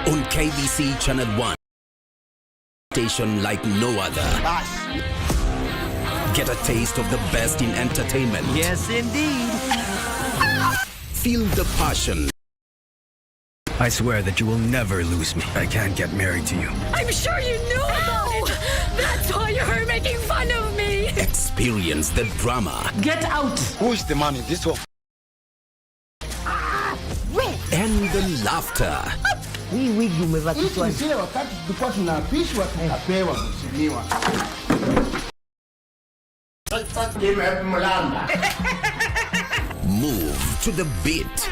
on KBC Channel 1. Station like no other. Get a taste of the best in entertainment. Yes, indeed. Feel the passion. I swear that you will never lose me. I can't get married to you. I'm sure you knew about it. That's why you're making fun of me. Experience the drama. Get out. Who is the man in this one? And the laughter. Move to the beat.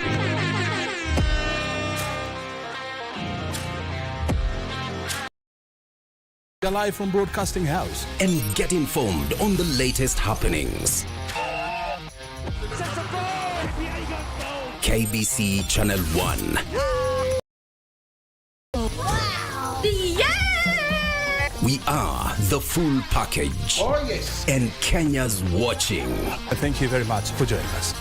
Live from Broadcasting House. And get informed on the latest happenings. KBC Channel 1. Yeah! We are the full package. Oh, yes. And Kenya's watching. Thank you very much for joining us.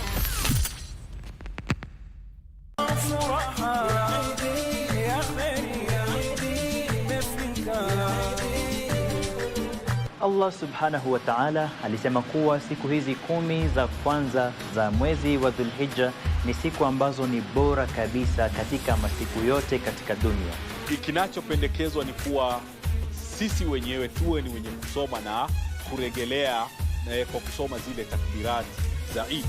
Allah subhanahu wa ta'ala alisema kuwa siku hizi 10 za kwanza za mwezi wa Dhulhijja ni siku ambazo ni bora kabisa katika masiku yote katika dunia. Kinachopendekezwa ni kuwa sisi wenyewe tuwe ni wenye kusoma na kurejelea kwa kusoma zile takbirat za Eid.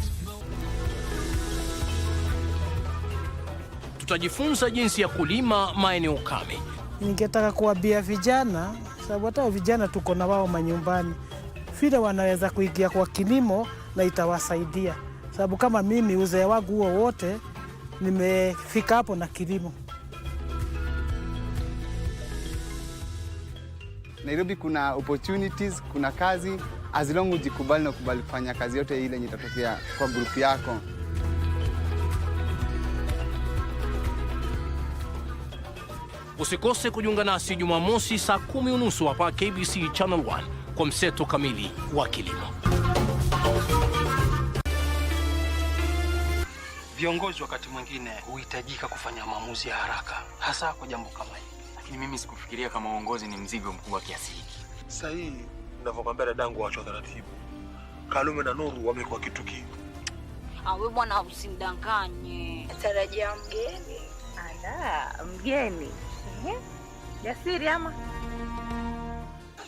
Tutajifunza jinsi ya kulima maeneo kame. Ningetaka kuambia vijana, sababu hata vijana tuko na wao manyumbani, vile wanaweza kuingia kwa kilimo na itawasaidia. Sababu kama mimi uzee wangu huo wote nimefika hapo na kilimo. Nairobi kuna opportunities, kuna kazi, as long ujikubali na kubali kufanya kazi yote ile yenye itatokea kwa group yako. Usikose kujiunga nasi Jumamosi saa 10:30 hapa KBC Channel 1 kwa mseto kamili wa kilimo. Viongozi wakati mwingine huhitajika kufanya maamuzi ya haraka, hasa kwa jambo kama hili. Lakini mimi sikufikiria kama uongozi ni mzigo mkubwa kiasi hiki. Sasa hii ninavyokuambia dadangu, waachwa taratibu. Kalume na Nuru wamekuwa kitu kingine. Wewe bwana usimdanganye. Tarajia mgeni. Ala, mgeni. Jasiri ama?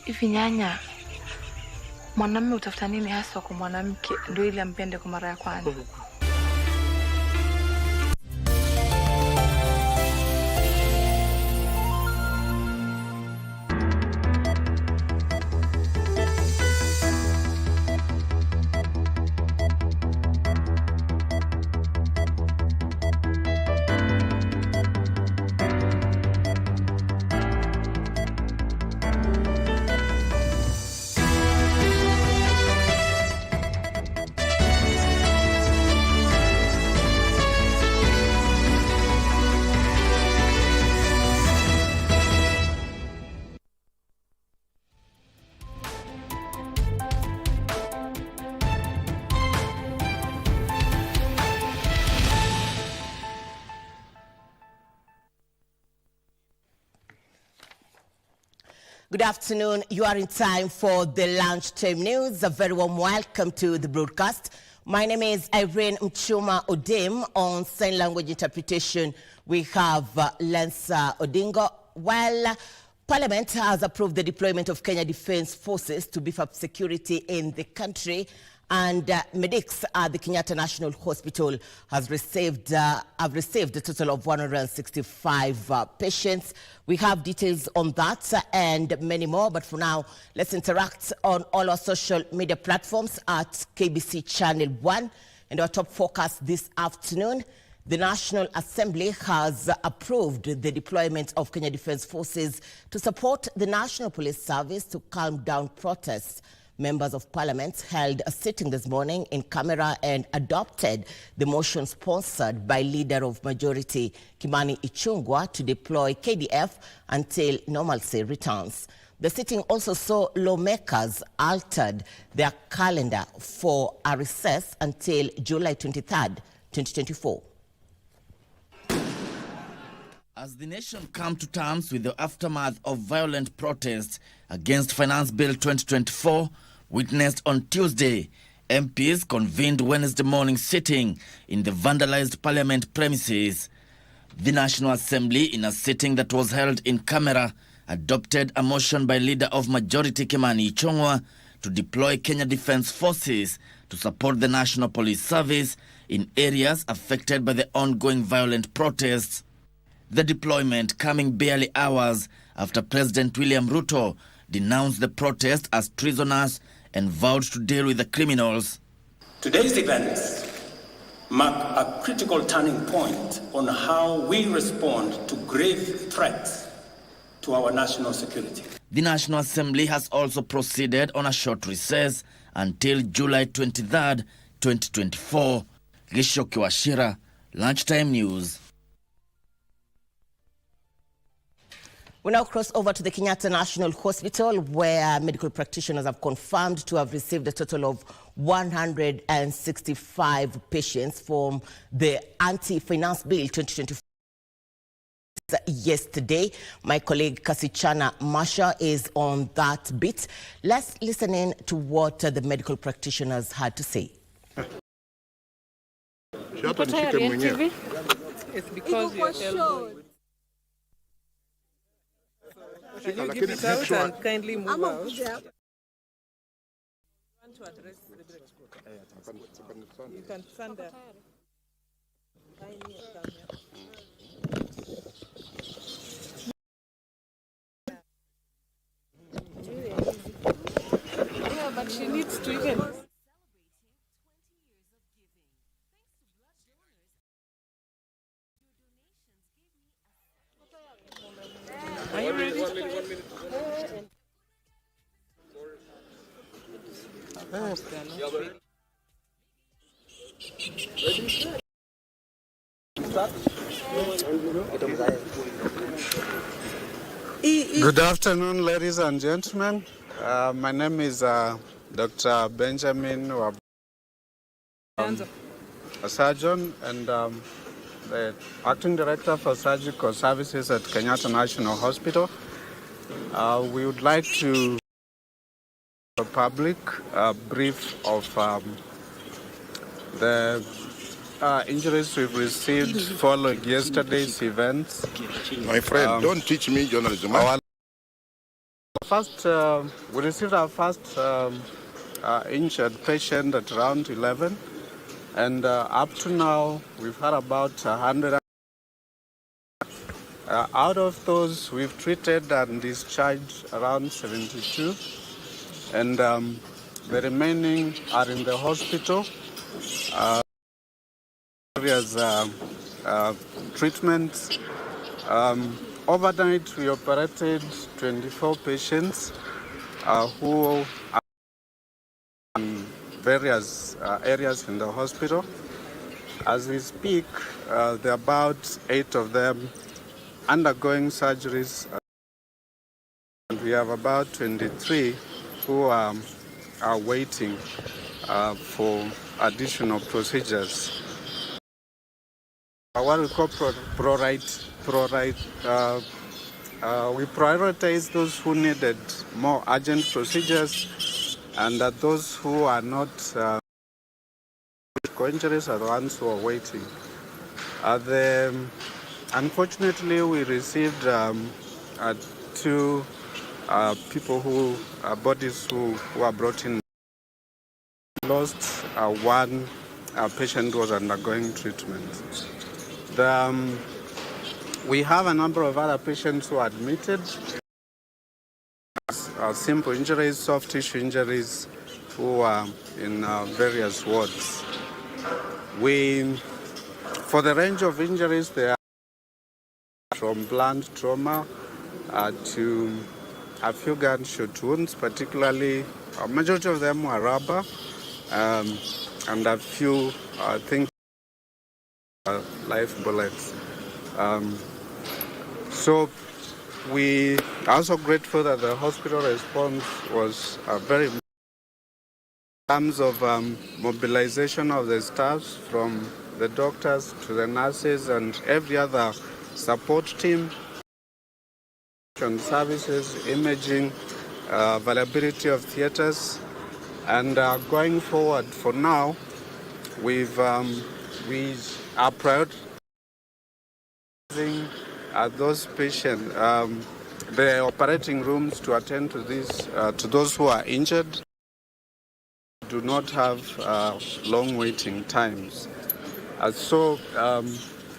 Hivi nyanya, mwanamume utafuta nini hasa kwa mwanamke ndio ili ampende kwa mara ya kwanza? Good afternoon. You are in time for the Lunchtime News. A very warm welcome to the broadcast. My name is Irene Muchuma Odim. On sign language interpretation, we have Lansa Odingo. Well, Parliament has approved the deployment of Kenya Defence Forces to beef up security in the country. And medics at the Kenyatta National Hospital have received a total of 165 patients. We have details on that and many more. But for now, let's interact on all our social media platforms at KBC Channel 1. And our top focus this afternoon, the National Assembly has approved the deployment of Kenya Defence Forces to support the National Police Service to calm down protests. Members of Parliament held a sitting this morning in camera and adopted the motion sponsored by Leader of Majority Kimani Ichung'wah to deploy KDF until normalcy returns. The sitting also saw lawmakers altered their calendar for a recess until July 23rd, 2024. As the nation come to terms with the aftermath of violent protests against Finance Bill 2024, witnessed on Tuesday, MPs convened Wednesday morning sitting in the vandalized parliament premises. The National Assembly, in a sitting that was held in camera, adopted a motion by Leader of Majority Kimani Ichung'wah to deploy Kenya Defence Forces to support the National Police Service in areas affected by the ongoing violent protests. The deployment coming barely hours after President William Ruto denounced the protest as treasonous and vowed to deal with the criminals. Today's events mark a critical turning point on how we respond to grave threats to our national security. The National Assembly has also proceeded on a short recess until July 23rd, 2024. Gishoki Washira, Lunchtime News. We now cross over to the Kenyatta National Hospital, where medical practitioners have confirmed to have received a total of 165 patients from the Anti-Finance Bill 2024 yesterday. My colleague Kasichana Masha is on that bit. Let's listen in to what the medical practitioners had to say. It's because you're elbowing. Can you give it out and kindly move out? You can stand there. Yeah, but she needs to even... Are you ready? Good afternoon, ladies and gentlemen. My name is Dr. Benjamin, a surgeon and the Acting Director for Surgical Services at Kenyatta National Hospital. We would like to the public a brief of the injuries we've received following yesterday's events. My friend, don't teach me journalism. We received our first injured patient at around 11. And up to now, we've had about 100. Out of those, we've treated and discharged around 72. And the remaining are in the hospital. Various treatments. Overnight, we operated 24 patients who are in various areas in the hospital. As we speak, there are about 8 of them undergoing surgeries. And we have about 23 who are waiting for additional procedures. What we call we prioritize those who needed more urgent procedures, and those who are not injuries are the ones who are waiting. Unfortunately, we received 2 people who bodies who were brought in. Lost 1 patient who was undergoing treatment. We have a number of other patients who are admitted. Simple injuries, soft tissue injuries, who are in various wards. For the range of injuries, they are from blunt trauma to a few gunshot wounds, particularly a majority of them were rubber, and a few things life bullets. So we are also grateful that the hospital response was very in terms of mobilization of the staffs, from the doctors to the nurses and every other support team, services, imaging, availability of theaters, and going forward for now, we are prioritizing those patients, the operating rooms to attend to those who are injured, do not have long waiting times. So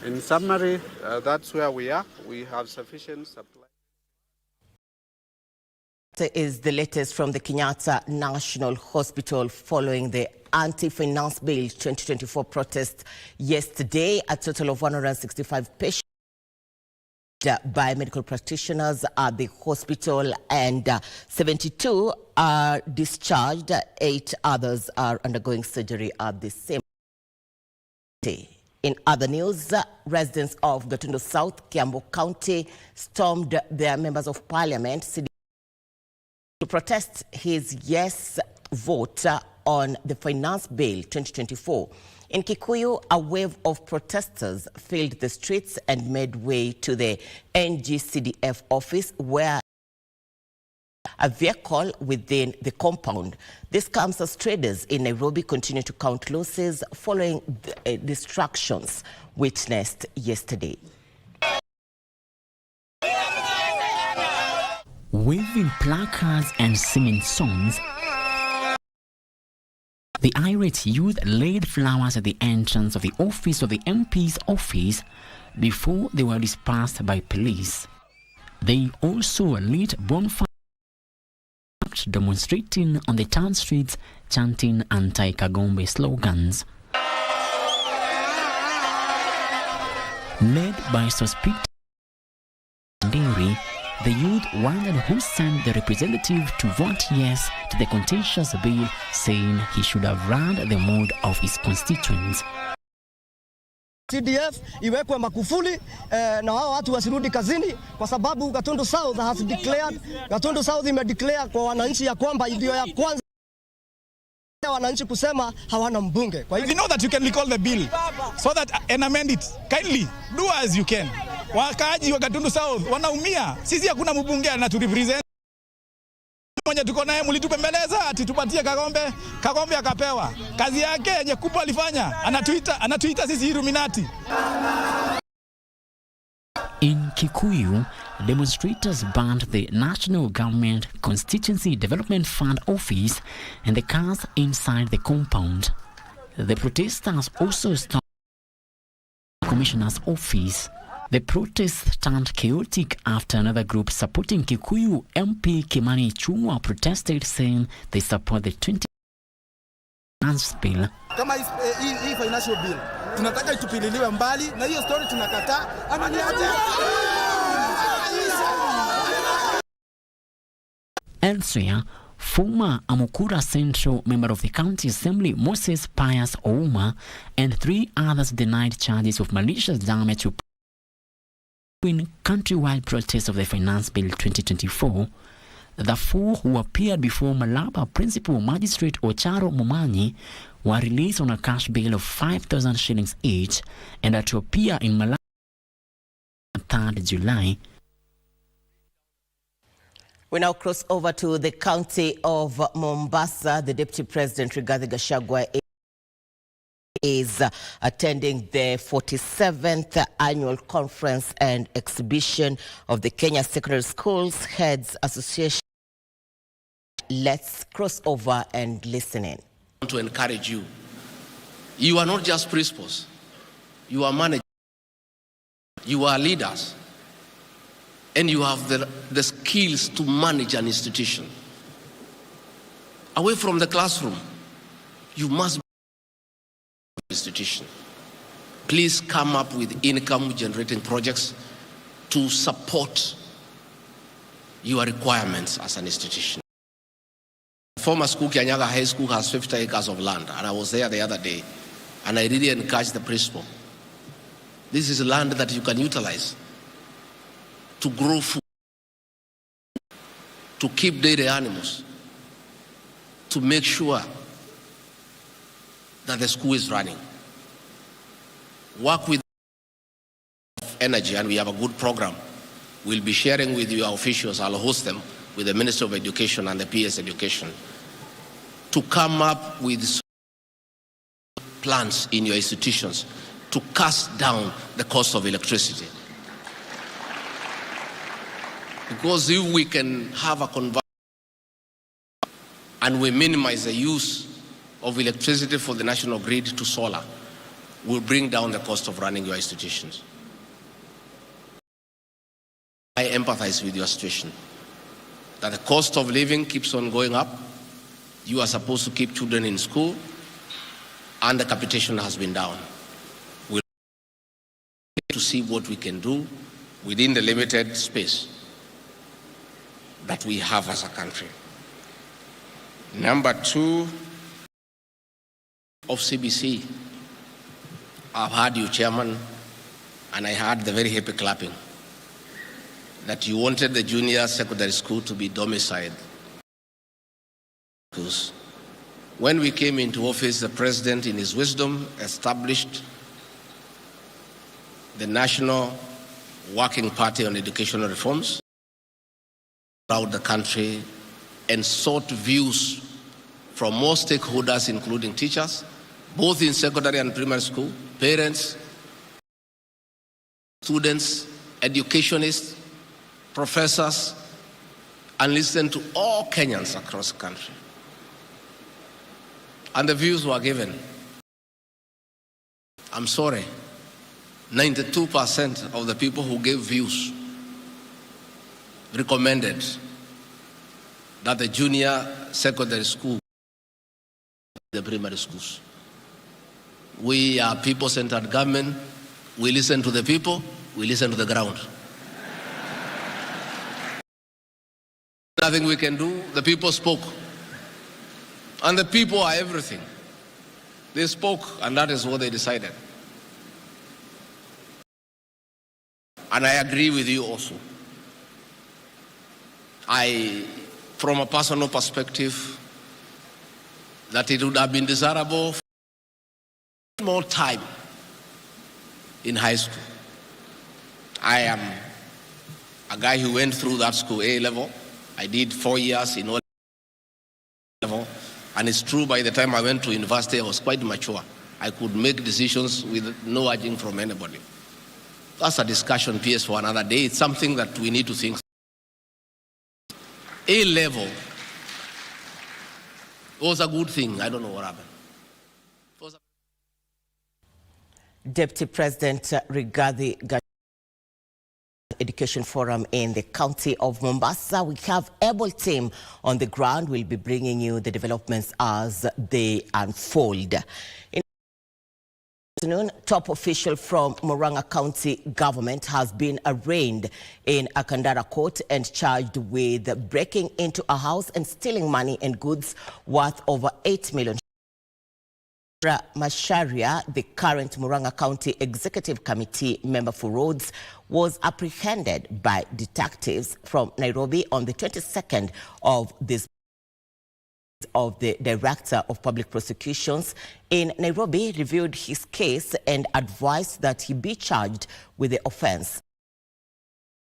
in summary, that's where we are. We have sufficient supply. Is the latest from the Kenyatta National Hospital following the Anti-Finance Bill 2024 protest yesterday. A total of 165 patients by medical practitioners at the hospital, and 72 are discharged. 8 others are undergoing surgery at the same day. In other news, residents of Gatundu South, Kiambu County, stormed their members of parliament to protest his yes vote on the Finance Bill 2024. In Kikuyu, a wave of protesters filled the streets and made way to the NGCDF office, where a vehicle within the compound. This comes as traders in Nairobi continue to count losses following the distractions witnessed yesterday. Waving placards and singing songs, the irate youth laid flowers at the entrance of the office of the MP's office before they were dispersed by police. They also lit bonfires, demonstrating on the town streets, chanting anti-Kagombe slogans. Led by suspect Nderi, the youth wondered who sent the representative to vote yes to the contentious bill, saying he should have run the mood of his constituents. CDF iwekwe makufuli na hao watu wasirudi kazini, kwa sababu Gatundu South has declared, Gatundu South imedeclare kwa wananchi ya kwamba ndio ya kwanza wananchi kusema hawana mbunge. Kwa hivyo you know that you can recall the bill so that and amend it. Kindly do as you can. Wakaaji wa Gatundu South wanaumia. Sisi hakuna mbunge anaturepresent. Mwenye tuko naye mlitupembeleza ati tupatie Kagombe akapewa. Kazi yake yenye kubwa alifanya, anatuita sisi Illuminati. In Kikuyu, demonstrators burned the National Government Constituency Development Fund office and the cars inside the compound. The protesters also stormed the commissioner's office. The protest turned chaotic after another group supporting Kikuyu MP Kimani Ichung'wah protested, saying they support the 20 finance bill. Kama hii financial bill tunataka itupililiwe mbali, na hiyo story tunakataa. Ama ni aje? Elsewhere, former Amukura Central member of the County Assembly Moses Pius Ouma and 3 others denied charges of malicious damage to in countrywide protests of the Finance Bill 2024. The 4 who appeared before Malaba Principal Magistrate Ocharo Mumanyi were released on a cash bail of 5,000 shillings each and are to appear in Malaba on 3rd July. We now cross over to the county of Mombasa. The Deputy President Rigathi Gachagua is attending the 47th annual conference and exhibition of the Kenya Secondary Schools Heads Association. Let's cross over and listen in. I want to encourage you. You are not just principals. You are managers. You are leaders. And you have the skills to manage an institution. Away from the classroom, you must be an institution. Please come up with income-generating projects to support your requirements as an institution. Former school, Kianyaga High School, has 50 acres of land, and I was there the other day, and I really encouraged the principal. This is land that you can utilize to grow food, to keep dairy animals, to make sure that the school is running. Work with energy, and we have a good program. We'll be sharing with you our officials. I'll host them with the Minister of Education and the PS Education to come up with plans in your institutions to cast down the cost of electricity. Because if we can have a conversion and we minimize the use of electricity for the national grid to solar, we'll bring down the cost of running your institutions. I empathize with your situation, that the cost of living keeps on going up. You are supposed to keep children in school, and the capitation has been down. We'll to see what we can do within the limited space that we have as a country. Number two, of CBC, I've heard you, Chairman, and I heard the very happy clapping, that you wanted the junior secondary school to be domiciled. Because when we came into office, the President, in his wisdom, established the National Working Party on Educational Reforms throughout the country and sought views from more stakeholders, including teachers, both in secondary and primary school, parents, students, educationists, professors, and listened to all Kenyans across the country. And the views were given. I'm sorry, 92% of the people who gave views recommended that the junior secondary school, the primary schools. We are people-centered government. We listen to the people, we listen to the ground. Nothing we can do. The people spoke. And the people are everything. They spoke, and that is what they decided. And I agree with you also. From a personal perspective, that it would have been desirable for more time in high school. I am a guy who went through that school, A level. I did 4 years in O level. And it's true, by the time I went to university, I was quite mature. I could make decisions with no urging from anybody. That's a discussion piece for another day. It's something that we need to think. A level was a good thing. I don't know what happened. Deputy President Rigathi Education Forum in the county of Mombasa. We have able team on the ground. We'll be bringing you the developments as they unfold. In the afternoon, top official from Muranga County government has been arraigned in a Kandara court and charged with breaking into a house and stealing money and goods worth over 8 million. Masharia, the current Muranga County Executive Committee member for roads, was apprehended by detectives from Nairobi on the 22nd of this of the Director of Public Prosecutions in Nairobi reviewed his case and advised that he be charged with the offense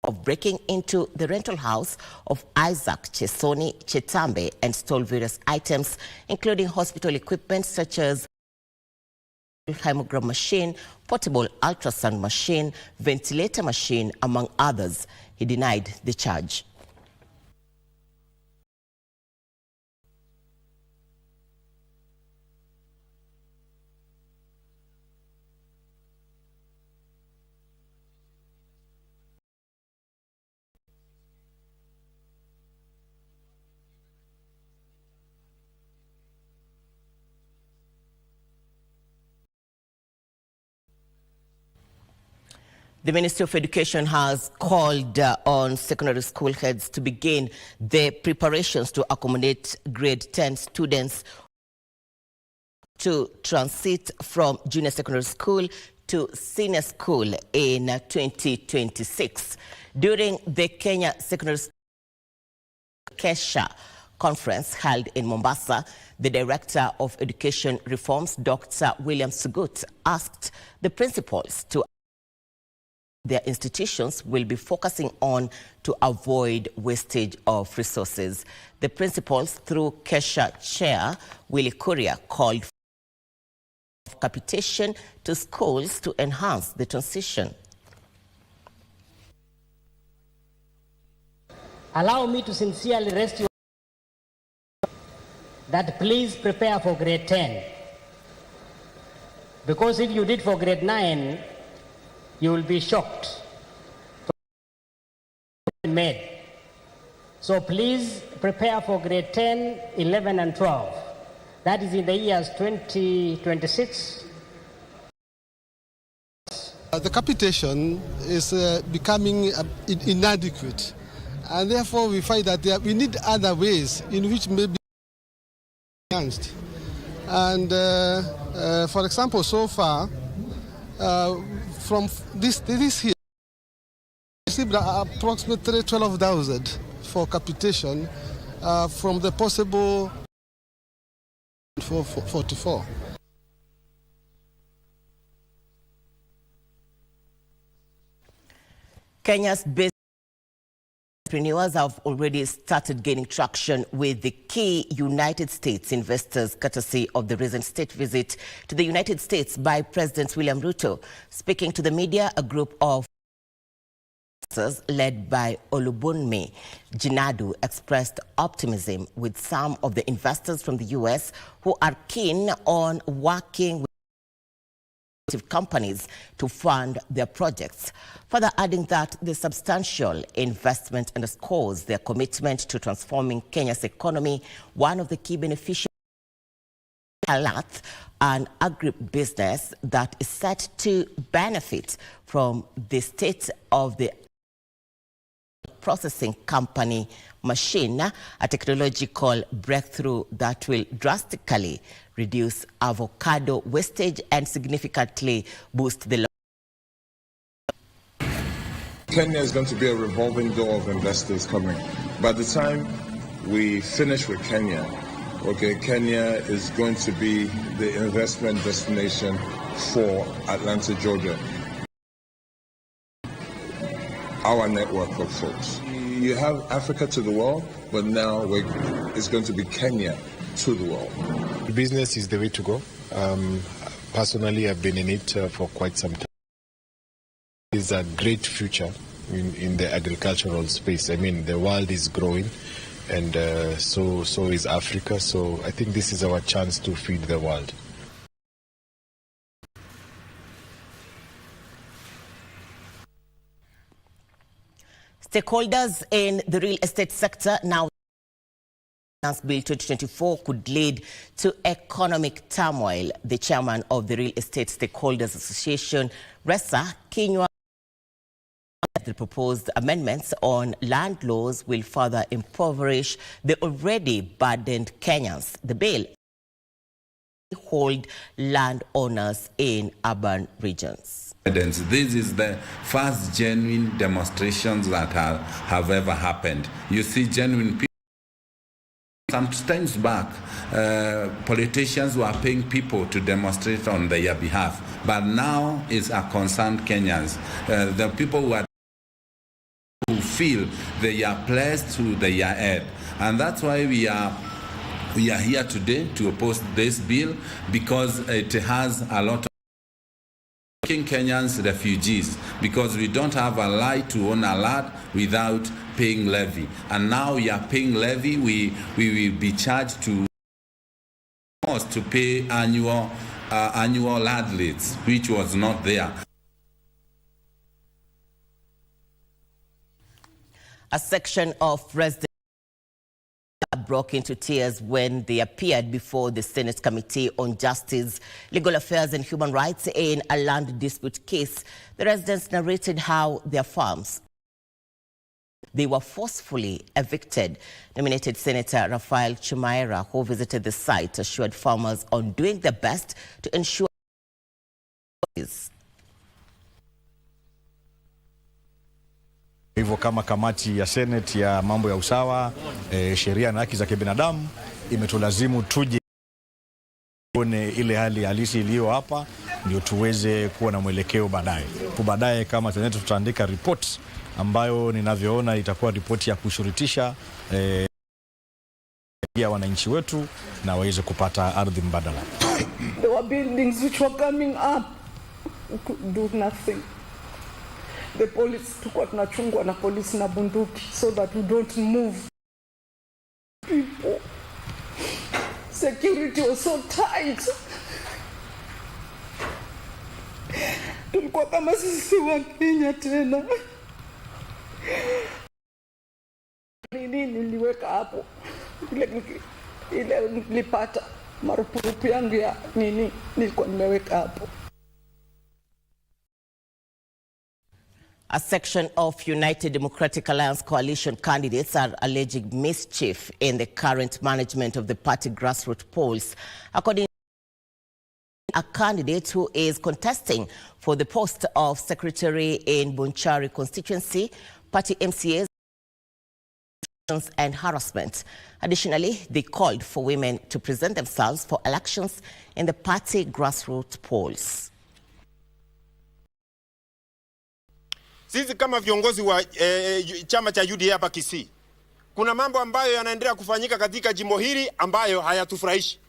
of breaking into the rental house of Isaac Chesoni Chetambe and stole various items, including hospital equipment such as hemogram machine, portable ultrasound machine, ventilator machine, among others. He denied the charge. The Ministry of Education has called on secondary school heads to begin the preparations to accommodate grade 10 students to transit from junior secondary school to senior school in 2026. During the Kenya Secondary School Kesha conference held in Mombasa, the Director of Education Reforms, Dr. William Sugut, asked the principals to their institutions will be focusing on to avoid wastage of resources. The principals, through Kesha Chair Willie Kuria, called for capitation to schools to enhance the transition. Allow me to sincerely rest you that please prepare for grade 10. Because if you did for grade 9, you will be shocked. So please prepare for grade 10, 11 and 12. That is in the years 2026. The capitation is becoming inadequate, and therefore we find that we need other ways in which maybe enhanced. And for example, so far from this year, we received approximately 12,000 for capitation from the possible 44. Kenya's business entrepreneurs have already started gaining traction with the key United States investors, courtesy of the recent state visit to the United States by President William Ruto. Speaking to the media, a group of investors led by Olubunmi Jinadu expressed optimism with some of the investors from the U.S. who are keen on working with companies to fund their projects, further adding that the substantial investment underscores their commitment to transforming Kenya's economy. One of the key beneficiaries an agribusiness that is set to benefit from the state of the processing company machine, a technological breakthrough that will drastically reduce avocado wastage and significantly boost the Kenya is going to be a revolving door of investors coming. By the time we finish with Kenya, Kenya is going to be the investment destination for Atlanta, Georgia. Our network of folks. You have Africa to the world, but now it's going to be Kenya to the world. Business is the way to go. Personally, I've been in it for quite some time. It's a great future in the agricultural space. I mean, the world is growing, and so is Africa. So I think this is our chance to feed the world. Stakeholders in the real estate sector now Finance Bill 2024 could lead to economic turmoil. The chairman of the Real Estate Stakeholders Association, Ressa Kinywa, the proposed amendments on land laws will further impoverish the already burdened Kenyans. The bill hold landowners in urban regions. This is the first genuine demonstrations that have ever happened. You see genuine people. Some times back, politicians were paying people to demonstrate on their behalf, but now it's a concerned Kenyans. The people who feel they are placed to their head, and that's why we are here today to oppose this bill, because it has a lot of Kenyans refugees, because we don't have a right to own a land without paying levy, and now we are paying levy. We will be charged to pay annual land rates, which was not there. A section of residents broke into tears when they appeared before the Senate Committee on Justice, Legal Affairs and Human Rights in a land dispute case. The residents narrated how their farms they were forcefully evicted. Nominated Senator Raphael Chumaira, who visited the site, assured farmers on doing their best to ensure hivyo. Kama kamati ya Senate ya mambo ya usawa, sheria na haki za kibinadamu, imetulazimu tuje kuone ile hali halisi iliyo hapa ndio tuweze kuwa na mwelekeo baadaye. Kwa baadaye kama tutaandika report ambayo ninavyoona itakuwa ripoti ya kushurutisha ya wananchi wetu na waweze kupata ardhi mbadala. There were buildings which were coming up. We could do nothing. The police tulikuwa tunachungwa na polisi na bunduki so that we don't move people. Security was so tight. Tulikuwa kama sisi wa Kenya tena. Nini niliweka hapo? Ile nilipata marupurupu yangu ya nini nilikuwa nimeweka hapo. A section of United Democratic Alliance coalition candidates are alleging mischief in the current management of the party grassroots polls. According to a candidate who is contesting for the post of secretary in Bonchari constituency, party MCAs and harassment. Additionally, they called for women to present themselves for elections in the party grassroots polls. Sisi kama viongozi wa chama cha UDA hapa Kisii, kuna mambo ambayo yanaendelea kufanyika katika jimbo hili ambayo hayatufurahishi.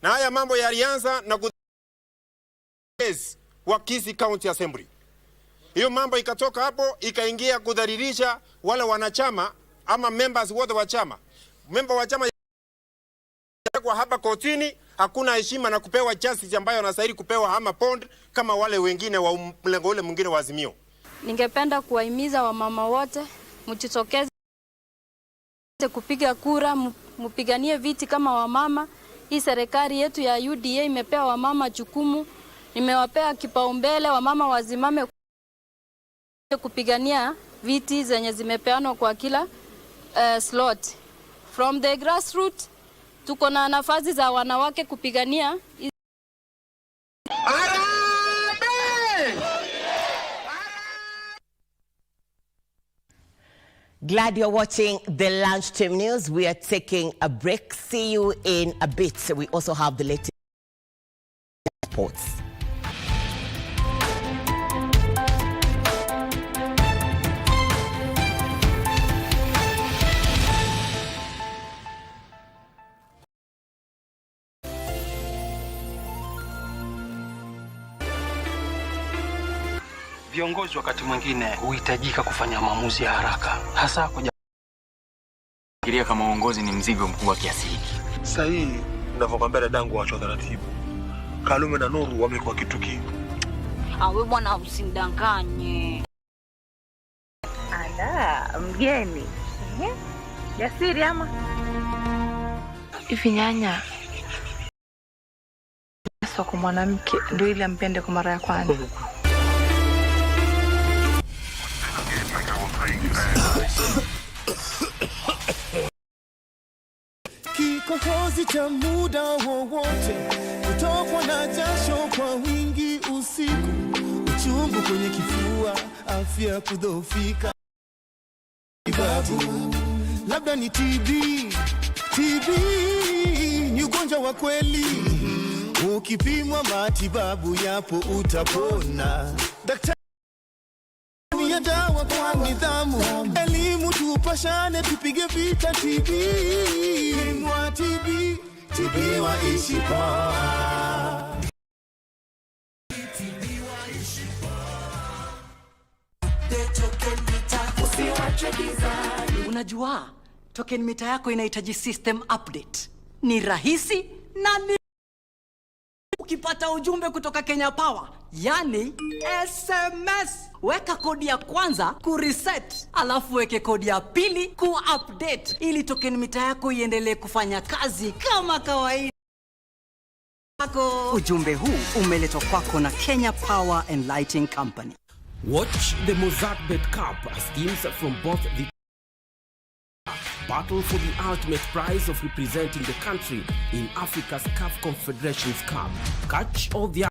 Na haya mambo yalianza na wa Kisii County Assembly. Hiyo mambo ikatoka hapo ikaingia kudhalilisha wale wanachama ama members wote wa chama. Member wa chama kwa hapa kotini hakuna heshima na kupewa justice ambayo anastahili kupewa ama pond kama wale wengine wa mlengo ule mwingine wa Azimio. Ningependa kuwahimiza wamama wote mjitokeze kupiga kura, mpiganie viti kama wamama. Hii serikali yetu ya UDA imepewa wamama jukumu, nimewapea kipaumbele. Wamama wazimame kupigania viti zenye zimepeanwa kwa kila slot. From the grassroots tuko na nafasi za wanawake kupigania. Glad you're watching the Lunchtime News. We are taking a break. See you in a bit. We also have the latest reports. Viongozi wakati mwingine huhitajika kufanya maamuzi ya haraka, hasa kufikiria kama uongozi ni mzigo mkubwa kiasi hiki. Sasa hii ninavyokuambia dadangu, wacha taratibu. Kalume na Nuru wamekuwa kitukio. Wewe bwana usimdanganye. Ala, mgeni. Jasiri ama? Hivi nyanya, kwa mwanamke ndio ile ampende kwa mara ya kwanza. Kikohozi cha muda wowote, kutokwa na jasho kwa wingi usiku, uchungu kwenye kifua, afya kudhoofika. Babu, labda ni TB ni ugonjwa wa kweli. Ukipimwa matibabu yapo utapona. Daktari ya dawa kwa nidhamu, elimu tupashane, tupige vita TB. Mwa TB waishi poa. Unajua, token mita yako inahitaji system update. Ni rahisi na ni ukipata ujumbe kutoka Kenya Power, yani SMS, weka kodi ya kwanza kureset, alafu weke kodi ya pili kuupdate ili token mita yako iendelee kufanya kazi kama kawaida. Ujumbe huu umeletwa kwako na Kenya Power and Lighting Company. Watch the Mozartbet Cup as teams from both the battle for the ultimate prize of representing the country in Africa's CAF Confederations Cup. Catch all the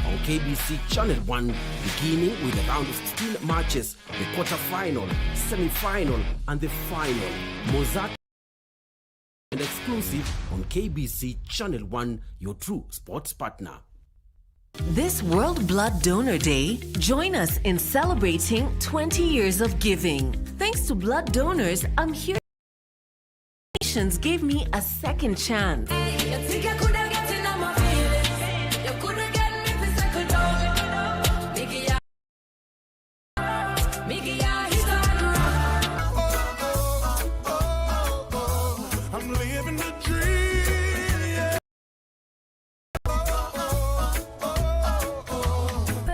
on KBC Channel 1, beginning with a round of 16 matches, the quarter-final, semi-final, and the final. Mozart and exclusive on KBC Channel 1, your true sports partner. This World Blood Donor Day, join us in celebrating 20 years of giving. Thanks to blood donors, I'm here. Nations gave me a second chance.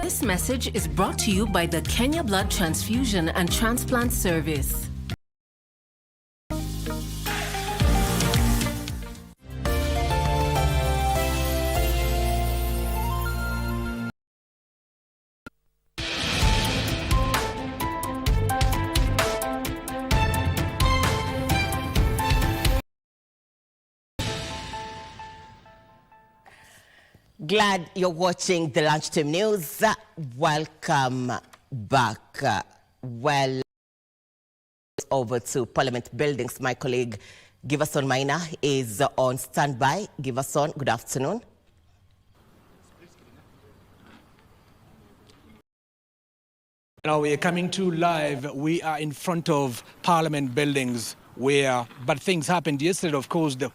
This message is brought to you by the Kenya Blood Transfusion and Transplant Service. Glad you're watching the Lunchtime News. Welcome back. Well, over to Parliament Buildings. My colleague Giverson Maina is on standby. Giverson, good afternoon. Now we are coming to live. We are in front of Parliament Buildings but things happened yesterday. Of course, the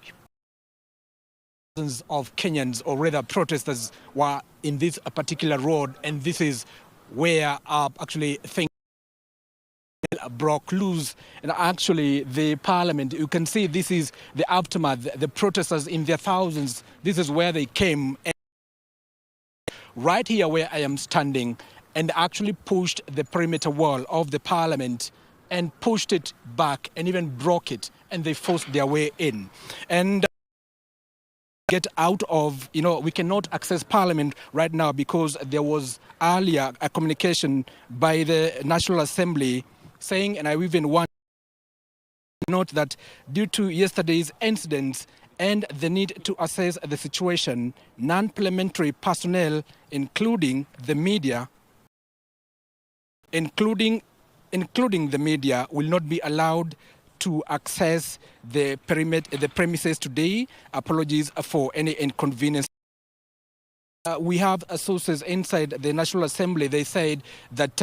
thousands of Kenyans, or rather protesters, were in this particular road, and this is where actually things broke loose. And actually the Parliament, you can see this is the aftermath. The protesters in their thousands, this is where they came, and right here where I am standing, and actually pushed the perimeter wall of the Parliament and pushed it back and even broke it, and they forced their way in. And get out of, we cannot access Parliament right now because there was earlier a communication by the National Assembly saying, and I even want to note that due to yesterday's incidents and the need to assess the situation, non-parliamentary personnel, including the media, will not be allowed to access the premises today. Apologies for any inconvenience. We have sources inside the National Assembly. They said that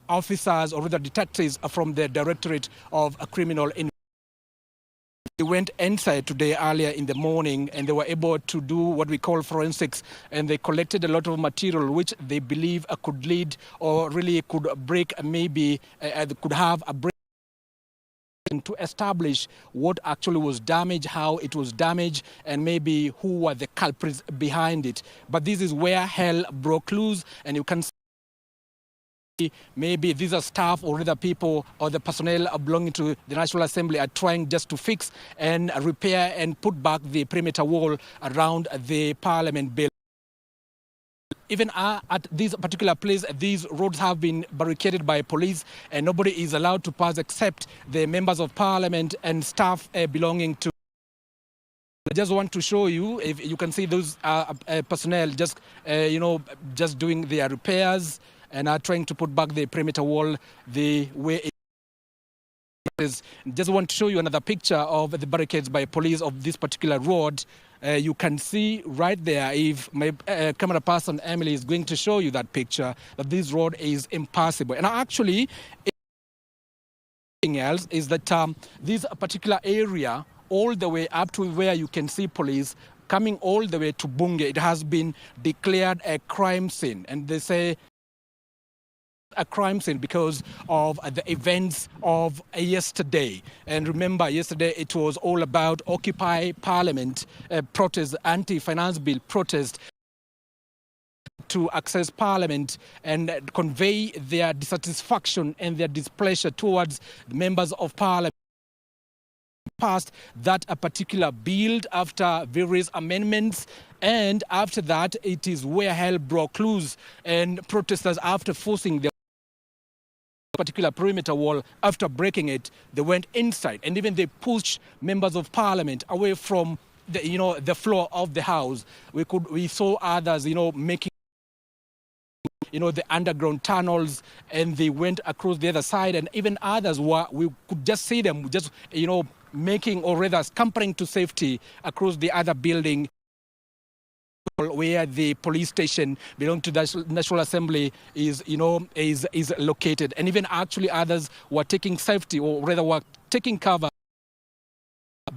officers, or rather detectives from the Directorate of Criminal Investigation, they went inside today earlier in the morning, and they were able to do what we call forensics, and they collected a lot of material which they believe could lead, or really could break, maybe could have a break to establish what actually was damaged, how it was damaged, and maybe who were the culprits behind it. But this is where hell broke loose, and you can see maybe these are staff or other people or the personnel belonging to the National Assembly are trying just to fix and repair and put back the perimeter wall around the Parliament building. Even at this particular place, these roads have been barricaded by police, and nobody is allowed to pass except the members of Parliament and staff belonging to. I just want to show you, if you can see those personnel just, just doing their repairs and are trying to put back the perimeter wall the way it is. Just want to show you another picture of the barricades by police of this particular road. You can see right there, if my camera person Emily is going to show you that picture, that this road is impassable. And actually, something else is that this particular area, all the way up to where you can see police coming all the way to Bunge, it has been declared a crime scene. And they say a crime scene because of the events of yesterday. And remember, yesterday it was all about Occupy Parliament protest, anti-finance bill protest, to access Parliament and convey their dissatisfaction and their displeasure towards the members of Parliament. Passed that a particular bill after various amendments, and after that it is where hell broke loose, and protesters, after forcing the particular perimeter wall, after breaking it, they went inside, and even they pushed members of Parliament away from the the floor of the House. We saw others making the underground tunnels, and they went across the other side, and even others we could just see them just making, or rather scampering to safety across the other building. where the police station belonging to the National Assembly is located, and even actually others were taking safety, or rather were taking cover.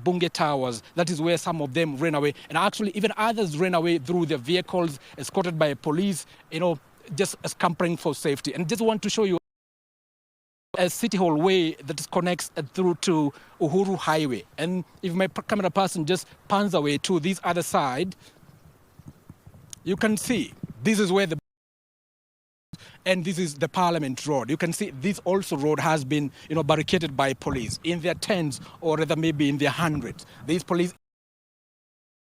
Bunge Towers, that is where some of them ran away, and actually even others ran away through their vehicles, escorted by police, just scampering for safety. And just want to show you a City Hall way that connects through to Uhuru Highway. And if my camera person just pans away to this other side, you can see this is where and this is the Parliament Road. You can see this also road has been, barricaded by police in their tens, or rather maybe in their hundreds. These police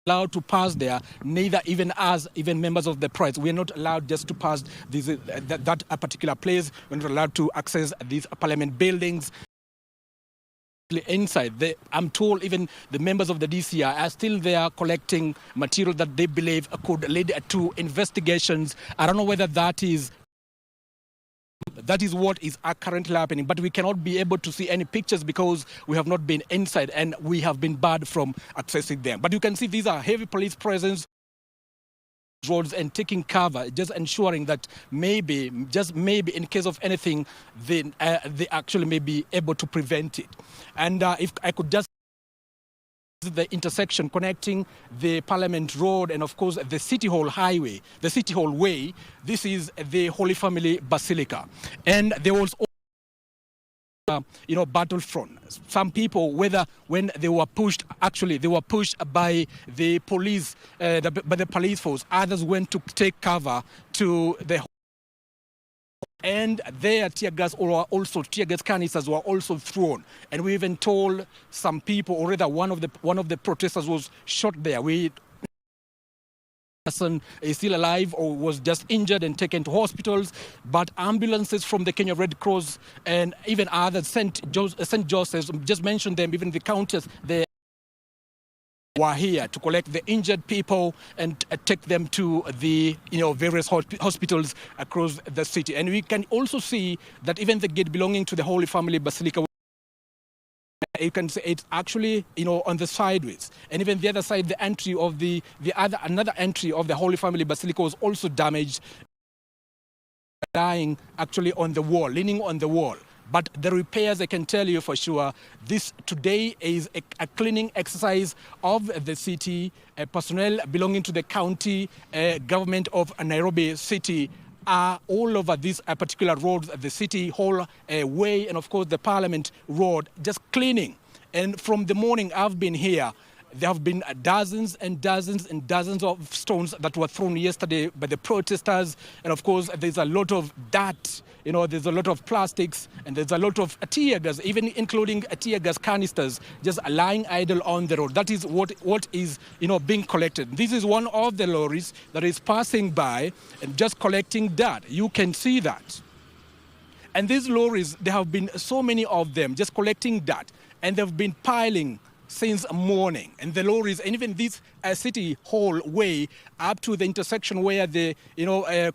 allowed to pass there, neither even members of the press. We are not allowed just to pass that particular place. We're not allowed to access these Parliament buildings. Inside, I'm told even the members of the DCI are still there collecting material that they believe could lead to investigations. I don't know whether that is what is currently happening, but we cannot be able to see any pictures because we have not been inside and we have been barred from accessing them. But you can see these are heavy police presence roads and taking cover, just ensuring that maybe in case of anything, they actually may be able to prevent it. And if I could just the intersection connecting the Parliament Road and of course the City Hall Highway, the City Hall Way, this is the Holy Family Basilica. And there was battlefront. Some people, whether when they were pushed, actually they were pushed by the police, by the police force. Others went to take cover to the, and their tear gas canisters were also thrown. And we even told some people, or rather one of the protesters was shot there. Person is still alive or was just injured and taken to hospitals, but ambulances from the Kenya Red Cross and even others, St. Joseph's, just mentioned them, even the countess, they were here to collect the injured people and take them to the various hospitals across the city. And we can also see that even the gate belonging to the Holy Family Basilica, you can see it's actually on the sideways, and even the other side, the entry of another entry of the Holy Family Basilica was also damaged, lying actually on the wall, leaning on the wall. But the repairs, I can tell you for sure, this today is a cleaning exercise of the city. Personnel belonging to the county government of Nairobi City are all over these particular roads, the City Hall Way, and of course the Parliament Road, just cleaning. And from the morning I've been here, there have been dozens and dozens and dozens of stones that were thrown yesterday by the protesters. And of course, there's a lot of dirt, there's a lot of plastics, and there's a lot of tear gas, even including tear gas canisters, just lying idle on the road. That is what is, being collected. This is one of the lorries that is passing by and just collecting dirt. You can see that. And these lorries, there have been so many of them just collecting dirt, and they've been piling since morning. And the lorries, and even this City Hall Way up to the intersection where the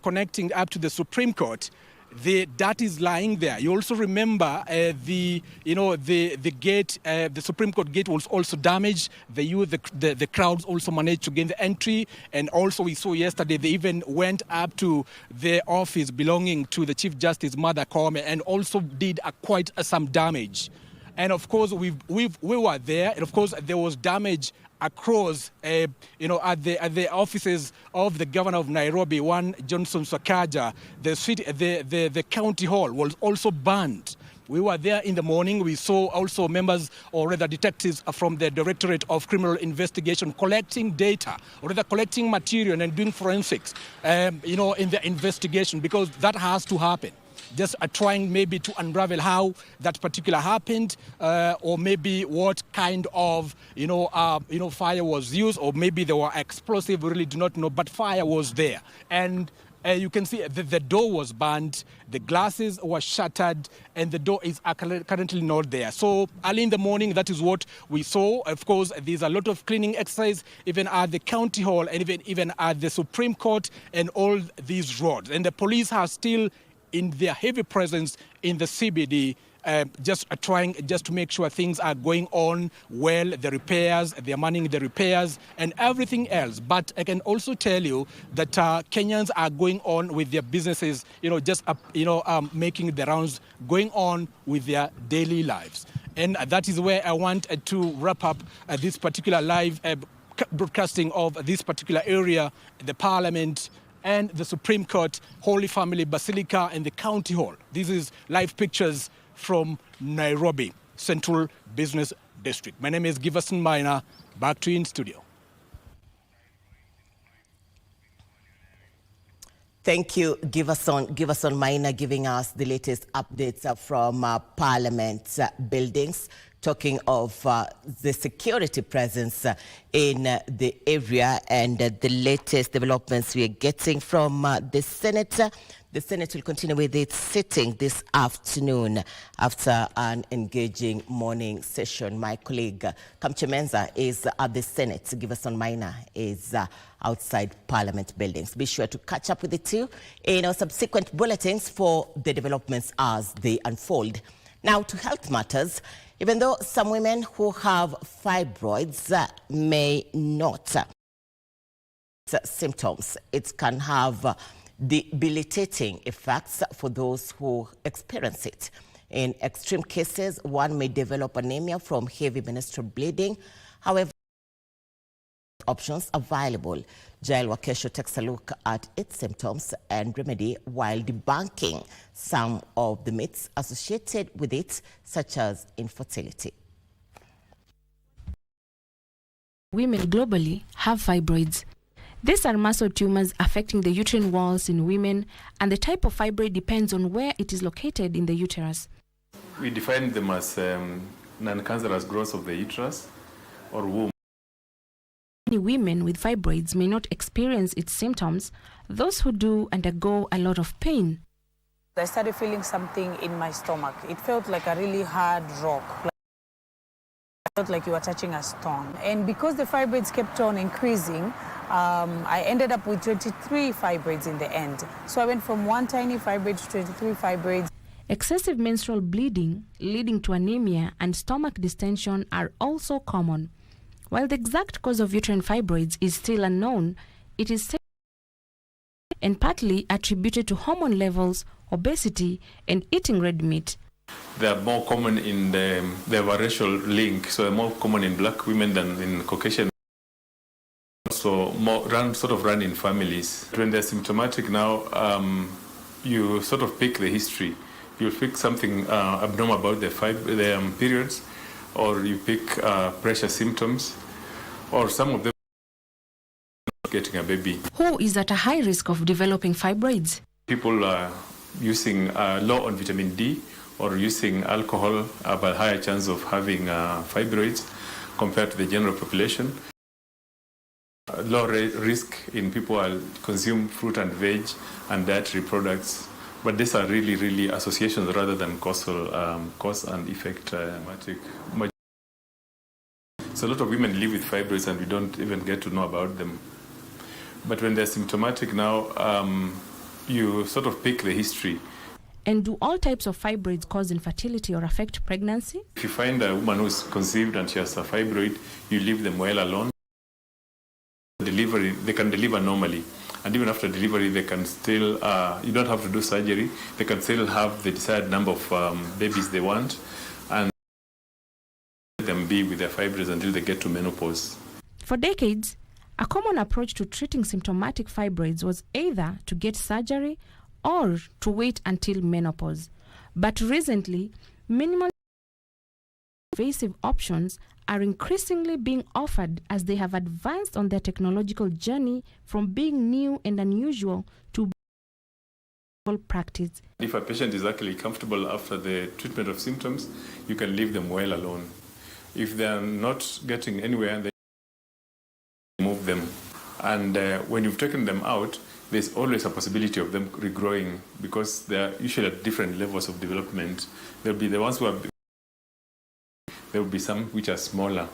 connecting up to the Supreme Court, the dirt is lying there. You also remember the gate, the Supreme Court gate was also damaged. The crowds also managed to gain the entry, and also we saw yesterday they even went up to the office belonging to the Chief Justice Martha Koome and also did quite some damage. And of course, we were there, and of course there was damage across, at the offices of the governor of Nairobi, one Johnson Sakaja. The county hall was also burned. We were there in the morning. We saw also members, or rather detectives from the Directorate of Criminal Investigation collecting data, or rather collecting material and doing forensics, in the investigation, because that has to happen. Just trying maybe to unravel how that particular happened, or maybe what kind of fire was used, or maybe there were explosive. We really do not know, but fire was there, and you can see the door was burned, the glasses were shattered, and the door is currently not there. So early in the morning, that is what we saw. Of course, there's a lot of cleaning exercise, even at the county hall, and even at the Supreme Court, and all these roads. And the police have still in their heavy presence in the CBD, just trying to make sure things are going on well, the repairs, they're manning the repairs and everything else. But I can also tell you that Kenyans are going on with their businesses, making the rounds, going on with their daily lives. And that is where I want to wrap up this particular live broadcasting of this particular area, the Parliament and the Supreme Court, Holy Family Basilica and the County Hall. This is live pictures from Nairobi Central Business District. My name is Giverson Minor. Back to you in studio. Thank you, Giverson Minor, giving us the latest updates from Parliament buildings, talking of the security presence in the area and the latest developments we are getting from the Senate. The Senate will continue with its sitting this afternoon after an engaging morning session. My colleague Kamche Menza is at the Senate. Giverson Minor is outside Parliament buildings. Be sure to catch up with the two in our subsequent bulletins for the developments as they unfold. Now to health matters. Even though some women who have fibroids may not symptoms, it can have debilitating effects for those who experience it. In extreme cases, one may develop anemia from heavy menstrual bleeding. However, options available. Jael Wakesho takes a look at its symptoms and remedy while debunking some of the myths associated with it, such as infertility. Women globally have fibroids. These are muscle tumors affecting the uterine walls in women, and the type of fibroid depends on where it is located in the uterus. We define them as non-cancerous growth of the uterus or womb. Many women with fibroids may not experience its symptoms. Those who do undergo a lot of pain. I started feeling something in my stomach. It felt like a really hard rock. I felt like you were touching a stone. And because the fibroids kept on increasing, I ended up with 23 fibroids in the end. So I went from one tiny fibroid to 23 fibroids. Excessive menstrual bleeding, leading to anemia, and stomach distension are also common. While the exact cause of uterine fibroids is still unknown, it is and partly attributed to hormone levels, obesity, and eating red meat. They are more common in they have a racial link, so they're more common in black women than in Caucasian. So run in families. When they're symptomatic now, you sort of pick the history. You pick something abnormal about the periods, or you pick pressure symptoms, or some of them getting a baby. Who is at a high risk of developing fibroids? People are using low on vitamin D or using alcohol have a higher chance of having fibroids compared to the general population. Low risk in people who consume fruit and veg and dietary products. But these are really associations rather than causal cause and effect. So a lot of women live with fibroids and we don't even get to know about them. But when they're symptomatic now, you sort of pick the history. And do all types of fibroids cause infertility or affect pregnancy? If you find a woman who's conceived and she has a fibroid, you leave them well alone. Delivery, they can deliver normally. And even after delivery, they can still, you don't have to do surgery. They can still have the desired number of babies they want and let them be with their fibroids until they get to menopause. For decades, a common approach to treating symptomatic fibroids was either to get surgery or to wait until menopause. But recently, minimal invasive options are increasingly being offered as they have advanced on their technological journey from being new and unusual to practice. If a patient is actually comfortable after the treatment of symptoms, you can leave them well alone. If they are not getting anywhere, they remove them. And when you've taken them out, there's always a possibility of them regrowing because they are usually at different levels of development. There'll be the ones who are there will be some which are smaller.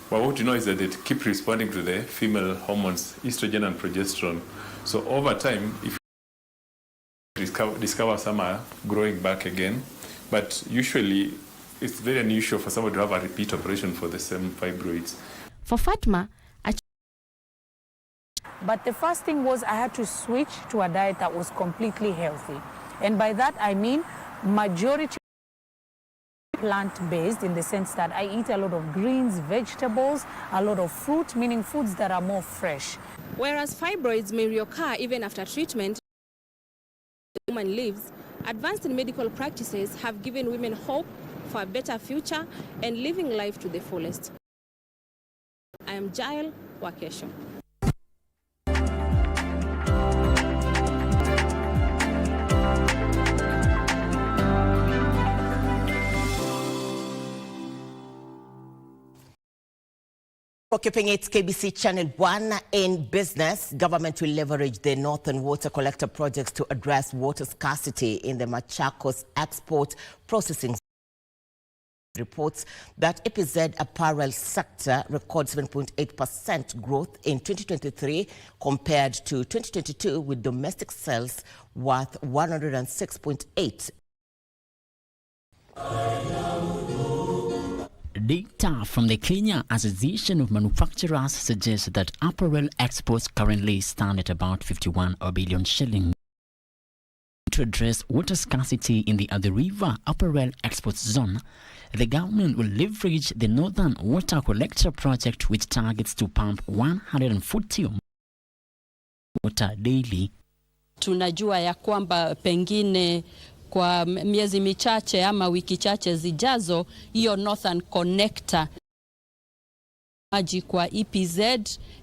But what you know is that they keep responding to the female hormones, estrogen and progesterone. So over time, if is discover some are growing back again. But usually, it's very unusual for someone to have a repeat operation for the same fibroids. For Fatma, but the first thing was I had to switch to a diet that was completely healthy. And by that I mean majority plant-based, in the sense that I eat a lot of greens, vegetables, a lot of fruit, meaning foods that are more fresh. whereas fibroids may reoccur even after treatment, the woman lives, advanced medical practices have given women hope for a better future and living life to the fullest. I am Jael Wakesho. For keeping its KBC Channel 1 in business, government will leverage the Northern Water Collector projects to address water scarcity in the Machakos export processing. Reports that EPZ apparel sector records 7.8% growth in 2023 compared to 2022, with domestic sales worth 106.8. Data from the Kenya Association of Manufacturers suggests that apparel exports currently stand at about 51 billion shillings. To address water scarcity in the Athi River apparel exports zone, the government will leverage the Northern Water Collector project, which targets to pump 140 water daily. Tunajua ya kwamba pengine kwa miezi michache ama wiki chache zijazo, hiyo Northern Connector maji kwa EPZ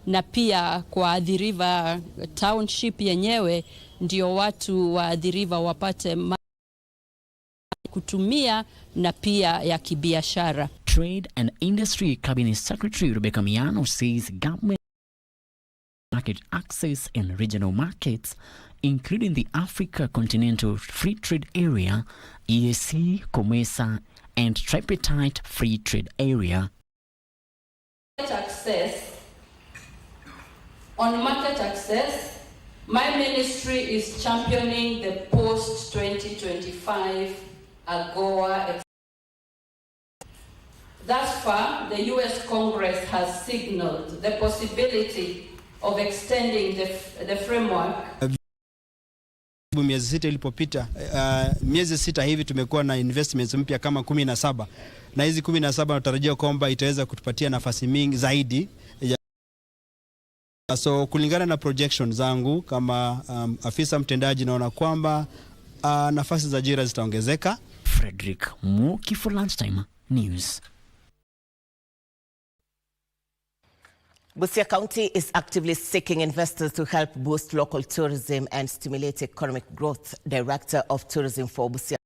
na pia kwa Athi River Township yenyewe, ndio watu wa Athi River wapate kutumia na pia ya kibiashara. Trade and Industry Cabinet Secretary Rebecca Miano says government market access in regional markets, including the Africa Continental Free Trade Area, EAC, COMESA, and Tripartite Free Trade Area. On market access, my ministry is championing the post-2025 AGOA. Thus far, the U.S. Congress has signaled the possibility of extending the framework. Miezi sita ilipopita, miezi sita hivi tumekuwa na investments mpya kama 17, na hizi 17 natarajia kwamba itaweza kutupatia nafasi mingi zaidi. So kulingana na projections zangu kama afisa mtendaji, naona kwamba nafasi za ajira zitaongezeka. Frederick Muki for Lunchtime News. Busia County is actively seeking investors to help boost local tourism and stimulate economic growth. Director of Tourism for Busia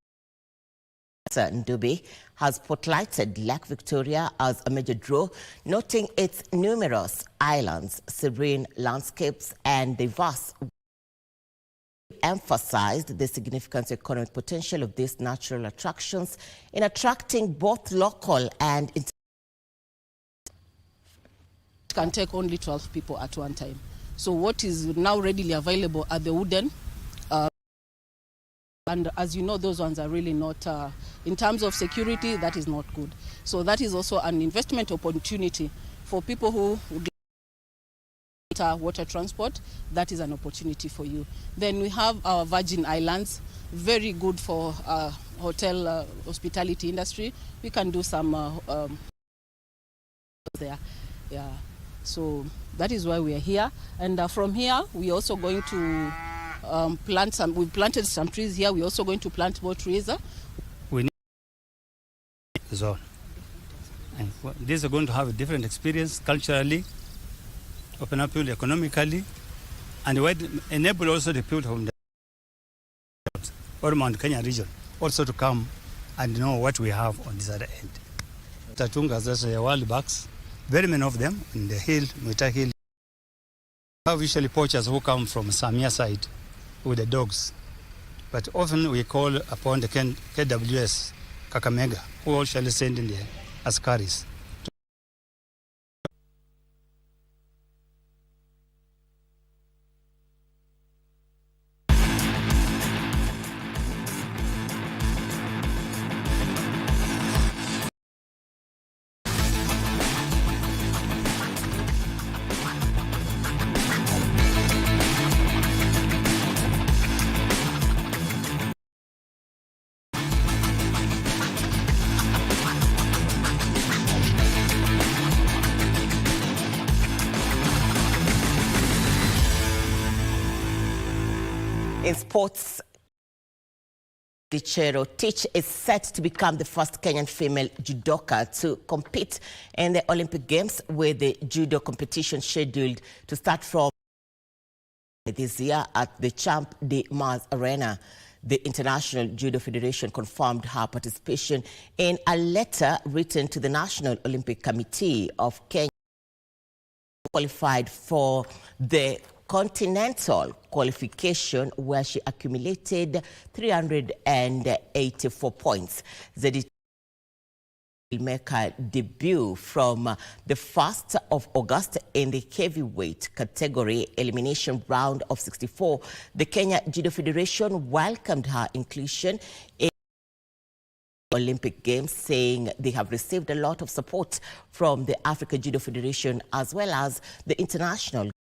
Ndubi has spotlighted Lake Victoria as a major draw, noting its numerous islands, serene landscapes, and diverse. Emphasized the significant economic potential of these natural attractions in attracting both local and international. Can take only 12 people at one time. So what is now readily available are the wooden, and as you know, those ones are really not, in terms of security, that is not good. So that is also an investment opportunity for people who would like water transport. That is an opportunity for you. Then we have our Virgin Islands, very good for hotel hospitality industry. We can do some there. Yeah. So that is why we are here, and from here we are also going to plant some. We planted some trees here. We're also going to plant more trees. We need a zone, and these are going to have a different experience culturally, open up people economically, and enable also the people from the Mount Kenya region also to come and know what we have on this other end. Tatungas, that's a wild bucks. Very many of them in the hill, Muita Hill. We have usually poachers who come from Samia side with the dogs. But often we call upon the KWS, Kakamega, who usually send in the askaris. In sports, Chero Teach is set to become the first Kenyan female judoka to compete in the Olympic Games, with the judo competition scheduled to start from this year at the Champ de Mars Arena. The International Judo Federation confirmed her participation in a letter written to the National Olympic Committee of Kenya, qualified for the continental qualification, where she accumulated 384 points. The will make her debut from the 1st of August in the heavyweight category elimination round of 64. The Kenya Judo Federation welcomed her inclusion in Olympic Games, saying they have received a lot of support from the Africa Judo Federation as well as the international.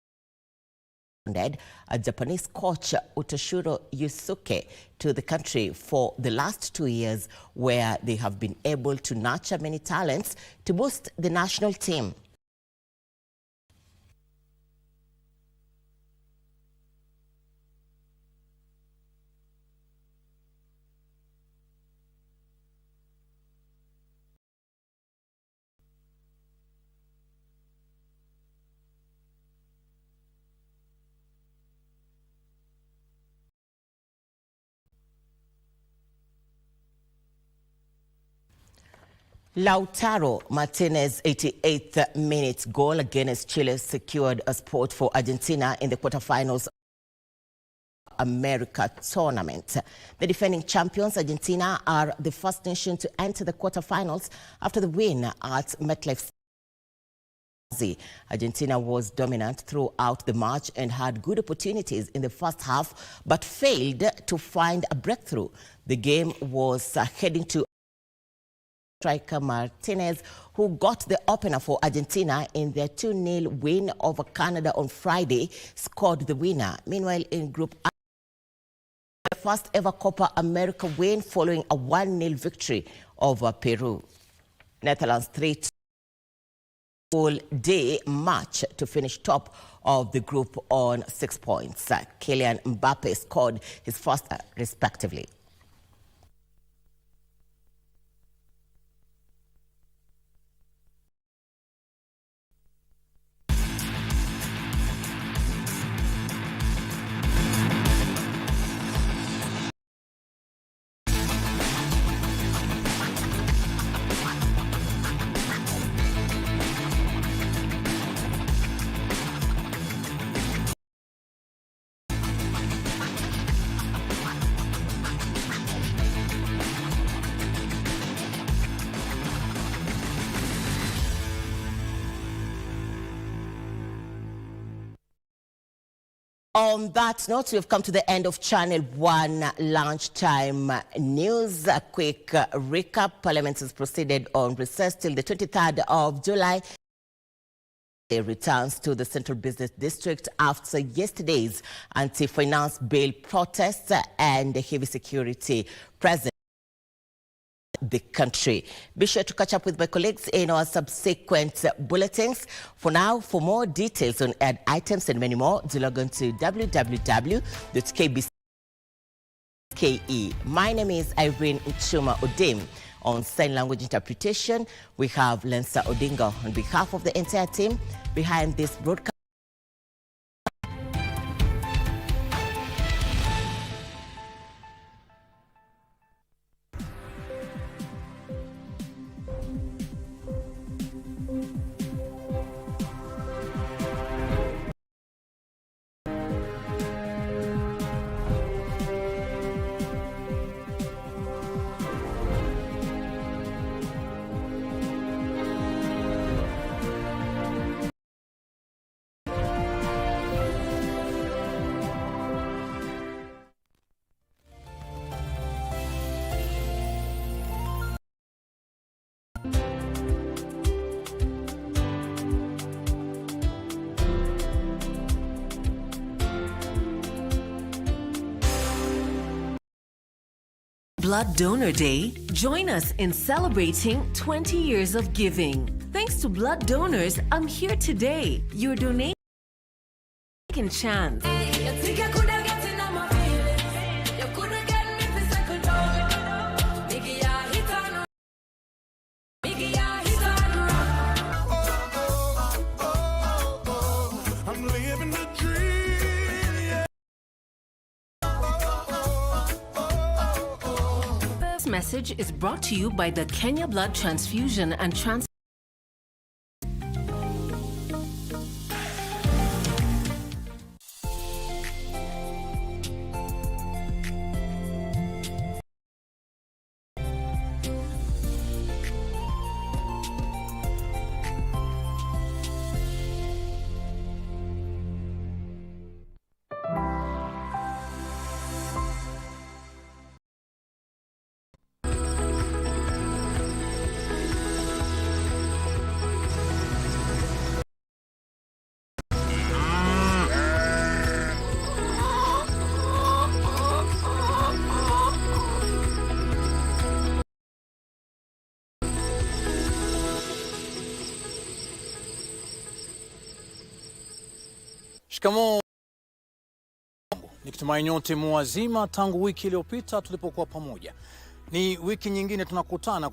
A Japanese coach, Utoshiro Yusuke, to the country for the last 2 years, where they have been able to nurture many talents to boost the national team. Lautaro Martinez's 88th minute goal against Chile secured a spot for Argentina in the quarterfinals America tournament. The defending champions, Argentina, are the first nation to enter the quarterfinals after the win at MetLife. Argentina was dominant throughout the match and had good opportunities in the first half, but failed to find a breakthrough. The game was heading to striker Martinez, who got the opener for Argentina in their 2-0 win over Canada on Friday, scored the winner. Meanwhile, in Group A, the first ever Copa America win following a 1-0 victory over Peru. Netherlands 3-2 all-day match to finish top of the group on 6 points. Kylian Mbappe scored his first respectively. On that note, we have come to the end of Channel 1 Lunchtime News. A quick recap. Parliament has proceeded on recess till the 23rd of July. It returns to the Central Business District after yesterday's anti-finance bill protests and heavy security present the country. Be sure to catch up with my colleagues in our subsequent bulletins. For now, for more details on ad items and many more, do log on to www.kbc.ke. My name is Irene Muchuma Odim. On sign language interpretation, we have Lensa Odinga. On behalf of the entire team behind this broadcast, Blood Donor Day, join us in celebrating 20 years of giving. Thanks to blood donors, I'm here today. Your donation second chance. message is brought to you by the Kenya Blood Transfusion and Shikamoo. Nikitumai nyote muwazima tangu wiki iliyopita tulipokuwa pamoja. Ni wiki nyingine tunakutana